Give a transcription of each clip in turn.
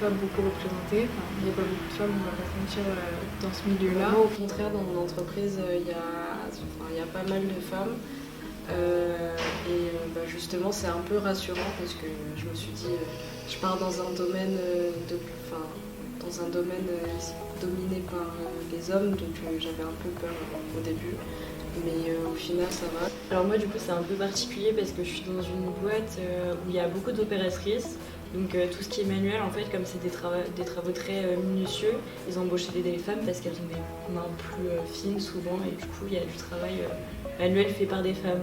pas beaucoup représentée. Enfin, il n'y a pas beaucoup de femmes, on va pas se mentir, dans ce milieu-là. Moi, au contraire, dans mon entreprise, il y a pas mal de femmes. Justement, c'est un peu rassurant parce que je me suis dit, je pars dans un domaine, dominé par les hommes, donc j'avais un peu peur au début. Mais au final, ça va. Alors moi, du coup, c'est un peu particulier parce que je suis dans une boîte où il y a beaucoup d'opératrices. Donc tout ce qui est manuel, en fait, comme c'est des travaux très minutieux, ils ont embauché des femmes parce qu'elles ont des mains plus fines souvent et du coup, il y a du travail manuel fait par des femmes.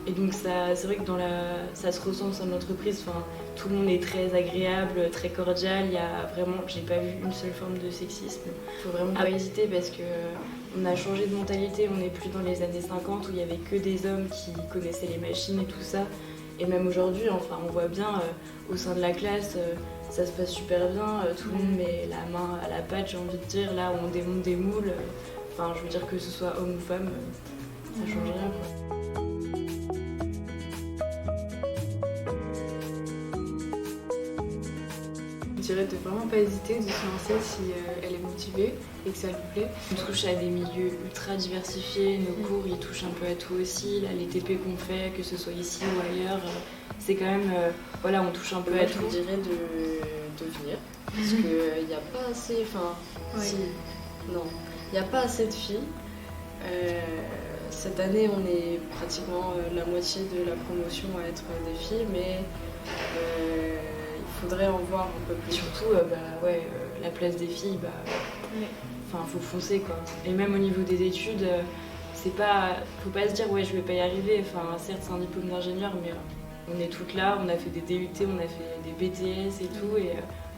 Et donc c'est vrai que ça se ressent au sein de l'entreprise. Enfin, tout le monde est très agréable, très cordial. Il y a vraiment, j'ai pas vu une seule forme de sexisme. Il faut vraiment pas hésiter parce que on a changé de mentalité. On n'est plus dans les années 50 où il y avait que des hommes qui connaissaient les machines et tout ça. Et même aujourd'hui, enfin, on voit bien au sein de la classe, ça se passe super bien. Tout le monde met la main à la pâte, j'ai envie de dire. Là où on démonte des moules, enfin, je veux dire que ce soit homme ou femme, ça change rien, quoi. Je dirais de vraiment pas hésiter, de se lancer si elle est motivée et que ça lui plaît. On touche à des milieux ultra diversifiés, nos cours ils touchent un peu à tout aussi. Là, les TP qu'on fait, que ce soit ici ou ailleurs, c'est quand même, voilà, on touche un peu à tout. Je dirais de venir, parce qu'il n'y a pas assez, il n'y a pas assez de filles. Cette année, on est pratiquement la moitié de la promotion à être des filles, mais il faudrait en voir un peu plus. Surtout, la place des filles, faut foncer, quoi. Et même au niveau des études, faut pas se dire ouais, je vais pas y arriver. Enfin, certes, c'est un diplôme d'ingénieur, mais on est toutes là, on a fait des DUT, on a fait des BTS et tout, et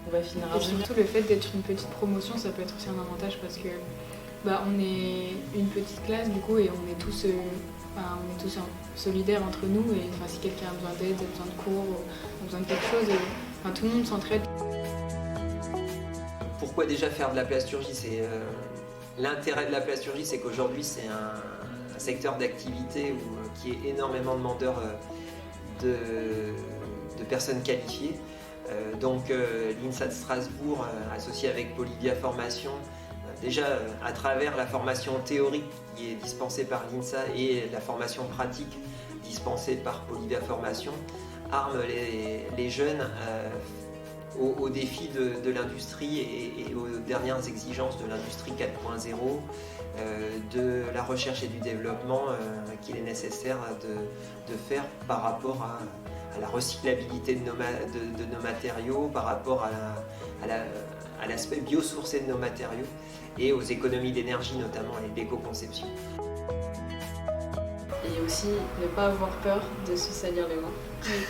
on va finir à venir. Surtout le fait d'être une petite promotion, ça peut être aussi un avantage parce que on est une petite classe du coup et on est tous solidaires entre nous et si quelqu'un a besoin d'aide, a besoin de cours, a besoin de quelque chose, tout le monde s'entraide. Pourquoi déjà faire de la plasturgie? L'intérêt de la plasturgie, c'est qu'aujourd'hui c'est un secteur d'activité qui est énormément demandeur de personnes qualifiées. Donc l'INSA de Strasbourg, associé avec Polivia Formation, déjà à travers la formation théorique qui est dispensée par l'INSA et la formation pratique dispensée par Polivia Formation, arme les jeunes aux défis de l'industrie et aux dernières exigences de l'industrie 4.0, de la recherche et du développement qu'il est nécessaire de faire par rapport à la recyclabilité de nos matériaux, par rapport à l'aspect biosourcé de nos matériaux et aux économies d'énergie notamment et l'éco-conception. Et aussi ne pas avoir peur de se salir les mains. Oui.